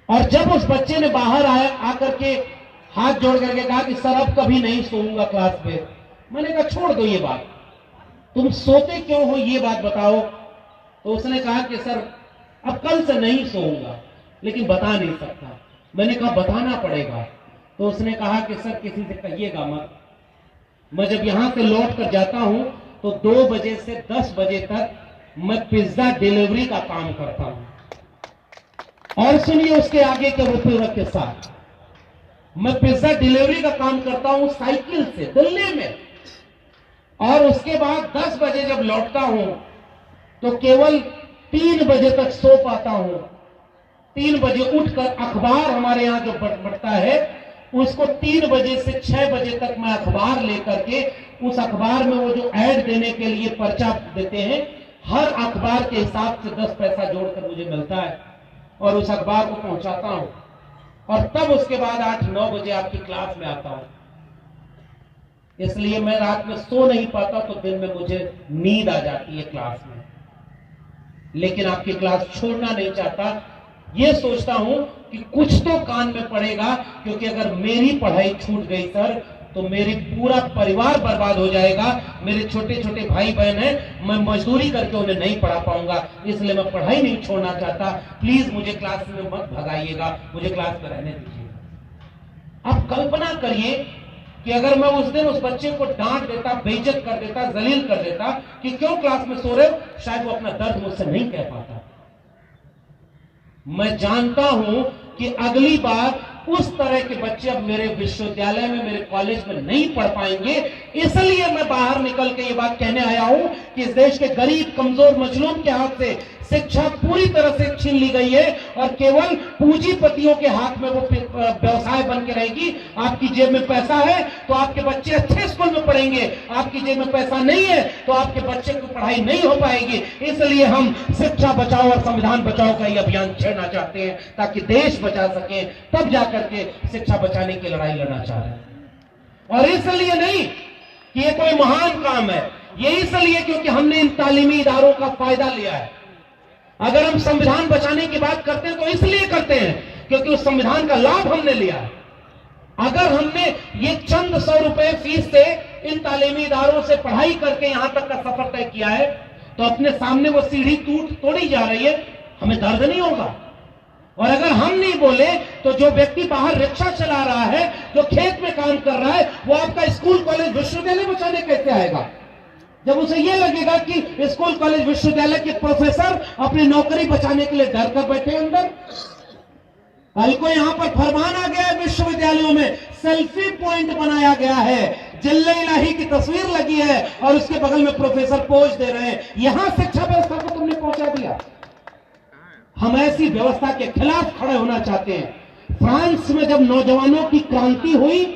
Speaker 1: और जब उस बच्चे ने बाहर आकर के हाथ जोड़ करके कहा कि सर अब कभी नहीं सोऊंगा क्लास पे, मैंने कहा छोड़ दो ये बात, तुम सोते क्यों हो ये बात बताओ। तो उसने कहा कि सर अब कल से नहीं सोऊंगा, लेकिन बता नहीं सकता। मैंने कहा बताना पड़ेगा। तो उसने कहा कि सर किसी से कहिएगा मत, मैं जब यहां से लौट कर जाता हूं तो 2 बजे से 10 बजे तक मैं पिज्जा डिलीवरी का काम करता हूं। और सुनिए उसके आगे के पूरा किस्सा, मैं पिज्जा डिलीवरी का काम करता हूं साइकिल से दिल्ली में, और उसके बाद 10 बजे जब लौटता हूं तो केवल 3 बजे तक सो पाता हूं। 3 बजे उठकर अखबार हमारे यहां जो बढ़ता है उसको 3 बजे से 6 बजे तक मैं अखबार लेकर के, उस अखबार में वो जो ऐड देने के लिए पर्चा देते हैं, हर अखबार के हिसाब से 10 पैसा जोड़कर मुझे मिलता है और उस अखबार को पहुंचाता हूं। और तब उसके बाद 8-9 बजे आपकी क्लास में आता हूं। इसलिए मैं रात में सो नहीं पाता, तो दिन में मुझे नींद आ जाती है क्लास में। लेकिन आपकी क्लास छोड़ना नहीं चाहता, यह सोचता हूं कि कुछ तो कान में पड़ेगा, क्योंकि अगर मेरी पढ़ाई छूट गई सर तो मेरी पूरा परिवार बर्बाद हो जाएगा। मेरे छोटे छोटे भाई बहन हैं, मैं मजदूरी करके उन्हें नहीं पढ़ा पाऊंगा, इसलिए मैं पढ़ाई नहीं छोड़ना चाहता। प्लीज मुझे क्लास में मत भगाइएगा, मुझे क्लास में रहने दीजिए। अब कल्पना करिए कि अगर मैं उस दिन उस बच्चे को डांट देता, बेइज्जत कर देता, जलील कर देता कि क्यों क्लास में सो रहे हो, शायद वो अपना दर्द मुझसे नहीं कह पाता। मैं जानता हूं कि अगली बार उस तरह के बच्चे अब मेरे विश्वविद्यालय में, मेरे कॉलेज में नहीं पढ़ पाएंगे। इसलिए मैं बाहर निकल के ये बात कहने आया हूं कि इस देश के गरीब, कमजोर, मजलूम के हाथ से शिक्षा पूरी तरह से छीन ली गई है और केवल पूंजीपतियों के हाथ में वो व्यवसाय बन के रहेगी। आपकी जेब में पैसा है तो आपके बच्चे अच्छे स्कूल में पढ़ेंगे, आपकी जेब में पैसा नहीं है तो आपके बच्चे की पढ़ाई नहीं हो पाएगी। इसलिए हम शिक्षा बचाओ और संविधान बचाओ का ये अभियान छेड़ना चाहते हैं, ताकि देश बचा सके, तब जाकर के शिक्षा बचाने की लड़ाई लड़ना चाह रहे हैं। और इसलिए नहीं कि ये कोई महान काम है, ये इसलिए क्योंकि हमने इन तालीमी इदारों का फायदा लिया है। अगर हम संविधान बचाने की बात करते हैं तो इसलिए करते हैं क्योंकि उस संविधान का लाभ हमने लिया है। अगर हमने ये चंद 100 रुपए फीस से इन तालीमी इदारों से पढ़ाई करके यहां तक का सफर तय किया है, तो अपने सामने वो सीढ़ी तोड़ी जा रही है, हमें दर्द नहीं होगा। और अगर हम नहीं बोले तो जो व्यक्ति बाहर रिक्शा चला रहा है, जो खेत में काम कर रहा है, वो आपका स्कूल, कॉलेज, विश्वविद्यालय बचाने कैसे आएगा? जब उसे यह लगेगा कि स्कूल, कॉलेज, विश्वविद्यालय के प्रोफेसर अपनी नौकरी बचाने के लिए डर कर बैठे अंदर। कल को यहां पर फरमान आ गया है, विश्वविद्यालयों में सेल्फी पॉइंट बनाया गया है, जिल्ले इलाही की तस्वीर लगी है और उसके बगल में प्रोफेसर पोज दे रहे हैं। यहां शिक्षा व्यवस्था को तुमने पहुंचा दिया। हम ऐसी व्यवस्था के खिलाफ खड़े होना चाहते हैं। फ्रांस में जब नौजवानों की क्रांति हुई,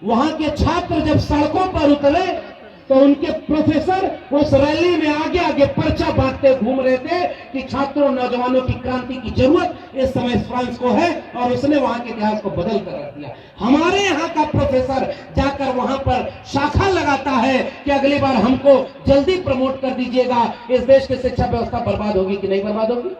Speaker 1: वहां के छात्र जब सड़कों पर उतरे तो उनके प्रोफेसर उस रैली में आगे आगे पर्चा बांटते घूम रहे थे कि छात्रों, नौजवानों की क्रांति की जरूरत इस समय फ्रांस को है, और उसने वहां के इतिहास को बदल कर रख दिया। हमारे यहाँ का प्रोफेसर जाकर वहां पर शाखा लगाता है कि अगली बार हमको जल्दी प्रमोट कर दीजिएगा। इस देश की शिक्षा व्यवस्था बर्बाद होगी कि नहीं बर्बाद होगी?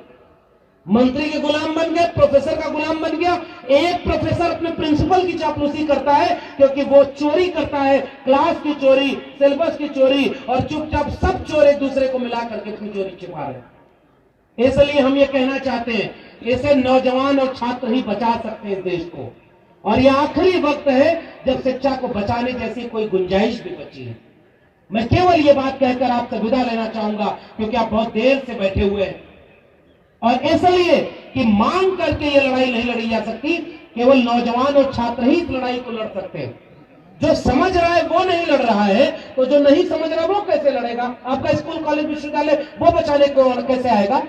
Speaker 1: मंत्री के गुलाम बन गए, प्रोफेसर का गुलाम बन गया। एक प्रोफेसर अपने प्रिंसिपल की चापलूसी करता है क्योंकि वो चोरी करता है, क्लास की चोरी, सिलेबस की चोरी, और चुपचाप सब चोर एक दूसरे को मिला करके अपनी चोरी छिपा रहे हैं। इसलिए हम ये कहना चाहते हैं, इसे नौजवान और छात्र ही बचा सकते हैं देश को, और ये आखिरी वक्त है जब शिक्षा को बचाने जैसी कोई गुंजाइश भी बची है। मैं केवल ये बात कहकर आपसे विदा लेना चाहूंगा क्योंकि आप बहुत देर से बैठे हुए हैं, और इसलिए कि मांग करके ये लड़ाई नहीं लड़ी जा सकती, केवल नौजवान और छात्र ही इस लड़ाई को लड़ सकते हैं। जो समझ रहा है वो नहीं लड़ रहा है, तो जो नहीं समझ रहा वो कैसे लड़ेगा? आपका स्कूल, कॉलेज, विश्वविद्यालय वो बचाने को कैसे आएगा?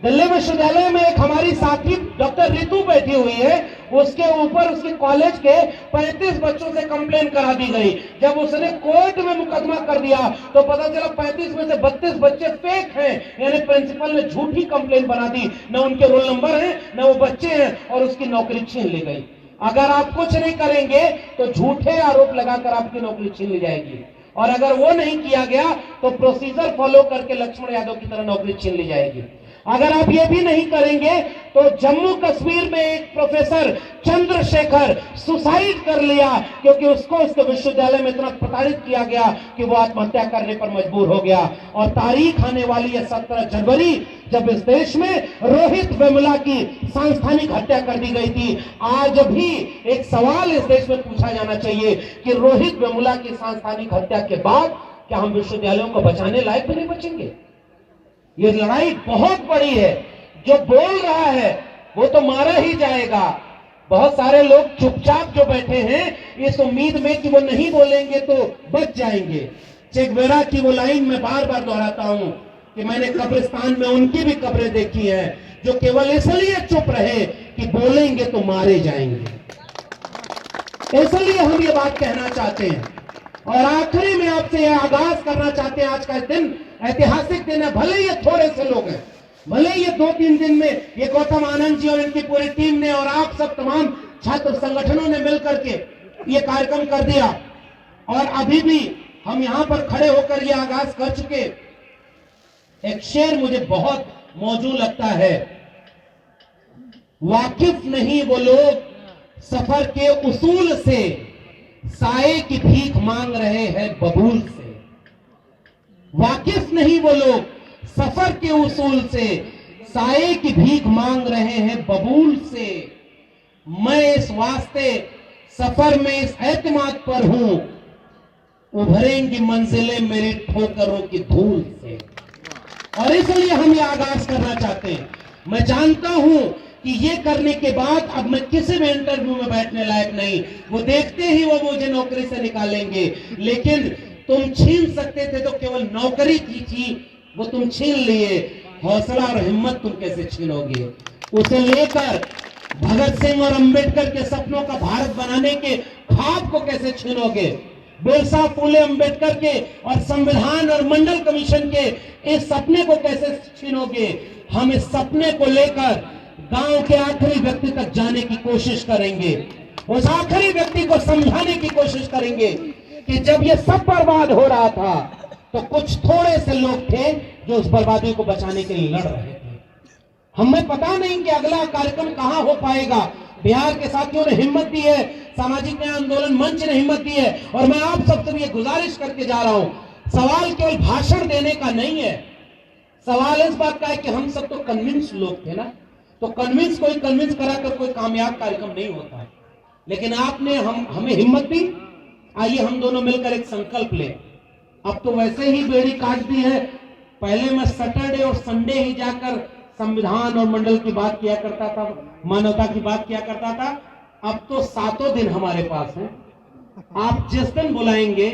Speaker 1: दिल्ली विश्वविद्यालय में एक हमारी साथी डॉक्टर रितु बैठी हुई है, उसके ऊपर उसके कॉलेज के 35 बच्चों से कंप्लेन करा दी गई। जब उसने कोर्ट में मुकदमा कर दिया तो पता चला 35 में से 32 बच्चे फेक हैं, यानी प्रिंसिपल ने झूठी कंप्लेन बना दी, न उनके रोल नंबर है न वो बच्चे हैं, और उसकी नौकरी छीन ली गई। अगर आप कुछ नहीं करेंगे तो झूठे आरोप लगाकर आपकी नौकरी छीन ली जाएगी, और अगर वो नहीं किया गया तो प्रोसीजर फॉलो करके लक्ष्मण यादव की तरह नौकरी छीन ली जाएगी। अगर आप ये भी नहीं करेंगे तो जम्मू कश्मीर में एक प्रोफेसर चंद्रशेखर सुसाइड कर लिया क्योंकि उसको उसके विश्वविद्यालय में इतना प्रताड़ित किया गया कि वो आत्महत्या करने पर मजबूर हो गया। और तारीख आने वाली है 17 जनवरी, जब इस देश में रोहित वेमुला की सांस्थानिक हत्या कर दी गई थी। आज भी एक सवाल इस देश में पूछा जाना चाहिए कि रोहित वेमुला की सांस्थानिक हत्या के बाद क्या हम विश्वविद्यालयों को बचाने लायक भी नहीं बचेंगे? ये लड़ाई बहुत बड़ी है। जो बोल रहा है वो तो मारा ही जाएगा। बहुत सारे लोग चुपचाप जो बैठे हैं इस उम्मीद में कि वो नहीं बोलेंगे तो बच जाएंगे। चेगवेरा की वो लाइन मैं बार बार दोहराता हूं कि मैंने कब्रिस्तान में उनकी भी कब्रें देखी हैं जो केवल इसलिए चुप रहे कि बोलेंगे तो मारे जाएंगे। इसलिए हम ये बात कहना चाहते हैं, और आखिरी में आपसे यह आगाज करना चाहते हैं। आज का दिन ऐतिहासिक दिन है, भले ये थोड़े से लोग हैं, भले ये 2-3 दिन में ये गौतम आनंद जी और इनकी पूरी टीम ने और आप सब तमाम छात्र संगठनों ने मिलकर के ये कार्यक्रम कर दिया, और अभी भी हम यहां पर खड़े होकर ये आगाज कर चुके। एक शेर मुझे बहुत मौजू लगता है, वाकिफ नहीं वो लोग सफर के उसूल से, साए की भीख मांग रहे हैं बबूल से। वाकिफ नहीं वो लोग सफर के उसूल से, साए की भीख मांग रहे हैं बबूल से। मैं इस वास्ते सफर में इस एतमाद पर हूं, उभरेंगी मंजिलें मेरी ठोकरों की धूल से। और इसलिए हम ये आगाज करना चाहते हैं। मैं जानता हूं कि ये करने के बाद अब मैं किसी भी इंटरव्यू में बैठने लायक नहीं, वो देखते ही वो मुझे नौकरी से निकालेंगे। लेकिन तुम छीन सकते थे तो केवल नौकरी की थी, वो तुम छीन लिए। हौसला और हिम्मत तुम कैसे छीनोगे? उसे लेकर भगत सिंह और अंबेडकर के सपनों का भारत बनाने के ख्वाब को कैसे छीनोगे? बिरसा फुले अंबेडकर के और संविधान और मंडल कमीशन के इस सपने को कैसे छीनोगे? हम इस सपने को लेकर गांव के आखिरी व्यक्ति तक जाने की कोशिश करेंगे, उस आखिरी व्यक्ति को समझाने की कोशिश करेंगे कि जब ये सब बर्बाद हो रहा था तो कुछ थोड़े से लोग थे जो उस बर्बादी को बचाने के लिए लड़ रहे थे। हमें पता नहीं कि अगला कार्यक्रम कहां हो पाएगा। बिहार के साथियों ने हिम्मत दी है, सामाजिक न्याय आंदोलन मंच ने हिम्मत दी है, और मैं आप सबसे भी ये गुजारिश करके जा रहा हूं, सवाल केवल भाषण देने का नहीं है, सवाल इस बात का है कि हम सब तो कन्विंस लोग थे ना, तो कोई कन्विंस कराकर कोई कामयाब कार्यक्रम नहीं होता है। लेकिन आपने हमें हिम्मत दी। आइए हम दोनों मिलकर एक संकल्प लें। अब तो वैसे ही बेड़ी काट दी है, पहले मैं सैटरडे और संडे ही जाकर संविधान और मंडल की बात किया करता था, मानवता की बात किया करता था। अब तो 7 दिन हमारे पास हैं। आप जिस दिन बुलाएंगे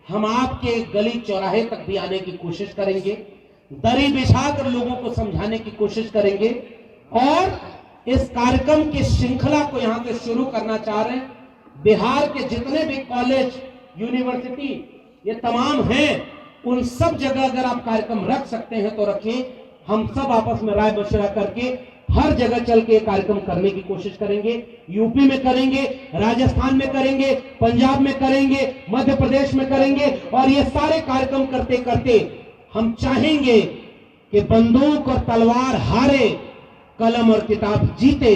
Speaker 1: हम आपके गली चौराहे तक भी आने की कोशिश करेंगे, दरी बिछाकर लोगों को समझाने की कोशिश करेंगे, और इस कार्यक्रम की श्रृंखला को यहां से शुरू करना चाह रहे हैं। बिहार के जितने भी कॉलेज, यूनिवर्सिटी ये तमाम हैं, उन सब जगह अगर आप कार्यक्रम रख सकते हैं तो रखिए। हम सब आपस में राय मशवरा करके हर जगह चल के कार्यक्रम करने की कोशिश करेंगे। यूपी में करेंगे, राजस्थान में करेंगे, पंजाब में करेंगे, मध्य प्रदेश में करेंगे, और ये सारे कार्यक्रम करते करते हम चाहेंगे कि बंदूक और तलवार हारे, कलम और किताब जीते,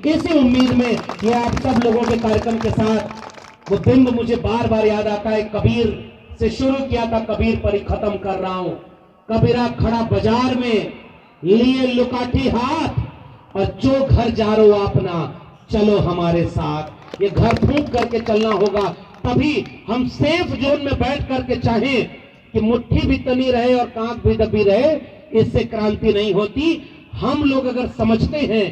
Speaker 1: इसी उम्मीद में कि आप सब लोगों के कार्यक्रम के साथ वो बिंब मुझे बार बार याद आता है। कबीर से शुरू किया था, कबीर पर ही खत्म कर रहा हूं। कबीरा खड़ा बाजार में लिए लुकाठी हाथ और जो घर जा रो अपना चलो हमारे साथ। ये घर फूंक करके चलना होगा, तभी हम सेफ जोन में बैठ करके चाहें कि मुट्ठी भी तनी रहे और कांख भी दबी रहे, इससे क्रांति नहीं होती। हम लोग अगर समझते हैं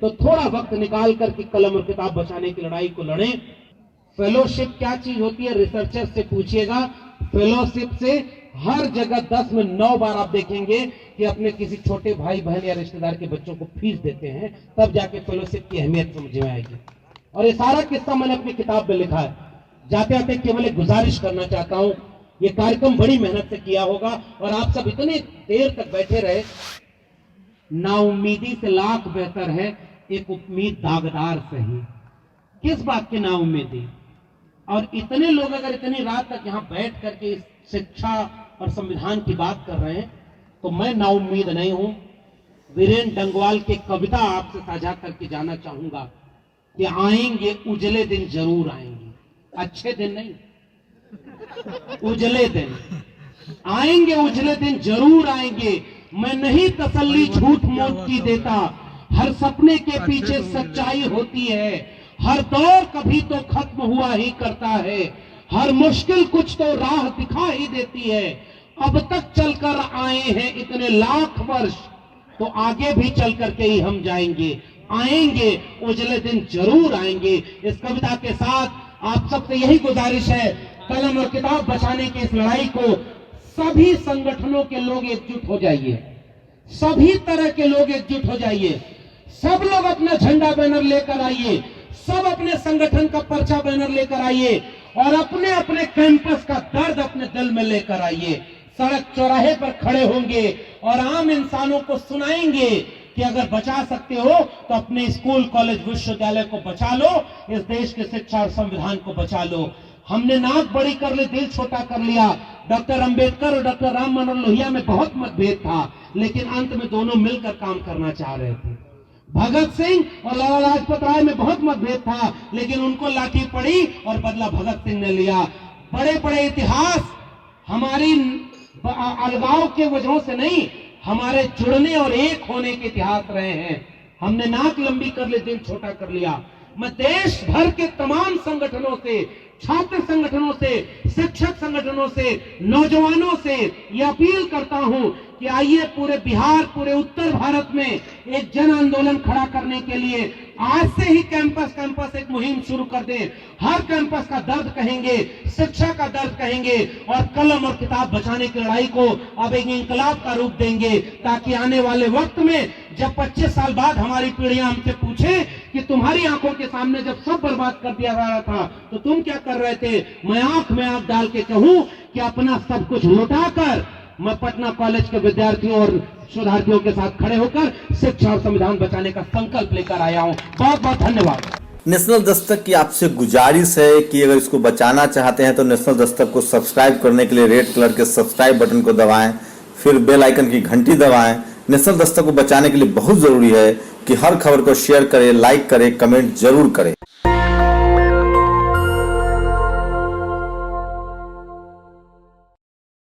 Speaker 1: तो थोड़ा वक्त निकाल करके कलम और किताब बचाने की लड़ाई को लड़ें। फेलोशिप क्या चीज होती है, रिसर्चर से पूछिएगा। फेलोशिप से हर जगह 10 में 9 बार आप देखेंगे कि अपने किसी छोटे भाई बहन या रिश्तेदार के बच्चों को फीस देते हैं, तब जाके फेलोशिप की अहमियत समझ में आएगी। और ये सारा किस्सा मैंने अपनी किताब में लिखा है। जाते आते केवल एक गुजारिश करना चाहता हूं, ये कार्यक्रम बड़ी मेहनत से किया होगा और आप सब इतने देर तक बैठे रहे। नाउम्मीदी से लाख बेहतर है एक उम्मीद दागदार सही। किस बात की नाउम्मीदी? और इतने लोग अगर इतनी रात तक यहां बैठ करके इस शिक्षा और संविधान की बात कर रहे हैं तो मैं नाउम्मीद नहीं हूं। वीरेन डंगवाल की कविता आपसे साझा करके जाना चाहूंगा कि आएंगे उजले दिन, जरूर आएंगे। अच्छे दिन नहीं, उजले दिन आएंगे, उजले दिन जरूर आएंगे। मैं नहीं तसल्ली झूठ मौत की देता, हर सपने के पीछे सच्चाई होती है। हर दौर कभी तो खत्म हुआ ही करता है, हर मुश्किल कुछ तो राह दिखा ही देती है। अब तक चलकर आए हैं इतने लाख वर्ष, तो आगे भी चल करके ही हम जाएंगे। आएंगे उजले दिन, जरूर आएंगे। इस कविता के साथ आप सबसे यही गुजारिश है, कलम और किताब बचाने की इस लड़ाई को सभी संगठनों के लोग एकजुट हो जाइए, सभी तरह के लोग एकजुट हो जाइए। सब लोग अपना झंडा बैनर लेकर आइए, सब अपने संगठन का पर्चा बैनर लेकर आइए और अपने अपने कैंपस का दर्द अपने दिल में लेकर आइए। सड़क चौराहे पर खड़े होंगे और आम इंसानों को सुनाएंगे कि अगर बचा सकते हो तो अपने स्कूल, कॉलेज, विश्वविद्यालय को बचा लो, इस देश के शिक्षा और संविधान को बचा लो। हमने नाक बड़ी कर ली, दिल छोटा कर लिया। डॉक्टर अंबेडकर और डॉक्टर राम मनोहर लोहिया में बहुत मतभेद था, लेकिन अंत में दोनों मिलकर काम करना चाह रहे थे। भगत सिंह और लाला लाजपत राय में बहुत मतभेद था, लेकिन उनको लाठी पड़ी और बदला भगत सिंह ने लिया। बड़े बड़े इतिहास हमारी अलगाव के वजहों से नहीं, हमारे जुड़ने और एक होने के इतिहास रहे हैं। हमने नाक लंबी कर ली, दिल छोटा कर लिया। मैं देश भर के तमाम संगठनों से, छात्र संगठनों से, शिक्षक संगठनों से, नौजवानों से यह अपील करता हूं कि आइए पूरे बिहार, पूरे उत्तर भारत में एक जन आंदोलन खड़ा करने के लिए आज से ही कैंपस एक मुहिम शुरू कर दें। हर कैंपस का दर्द कहेंगे, शिक्षा का दर्द कहेंगे और कलम और किताब बचाने की लड़ाई को अब एक इंकलाब का रूप देंगे, ताकि आने वाले वक्त में जब 25 साल बाद हमारी पीढ़ियां हमसे पूछे कि तुम्हारी आंखों के सामने जब सब बर्बाद कर दिया जा रहा था तो तुम क्या कर रहे थे, मैं आंख में आंख डाल के कहूं कि अपना सब कुछ लौटाकर मैं पटना कॉलेज के विद्यार्थियों और शोधार्थियों के साथ खड़े होकर शिक्षा और संविधान बचाने का संकल्प लेकर आया हूं। बहुत बहुत धन्यवाद।
Speaker 2: नेशनल दस्तक की आपसे गुजारिश है कि अगर इसको बचाना चाहते हैं तो नेशनल दस्तक को सब्सक्राइब करने के लिए रेड कलर के सब्सक्राइब बटन को दबाएं, फिर बेल आइकन की घंटी दबाएं। नेशनल दस्तक को बचाने के लिए बहुत जरूरी है कि हर खबर को शेयर करें, लाइक करें, कमेंट जरूर करें।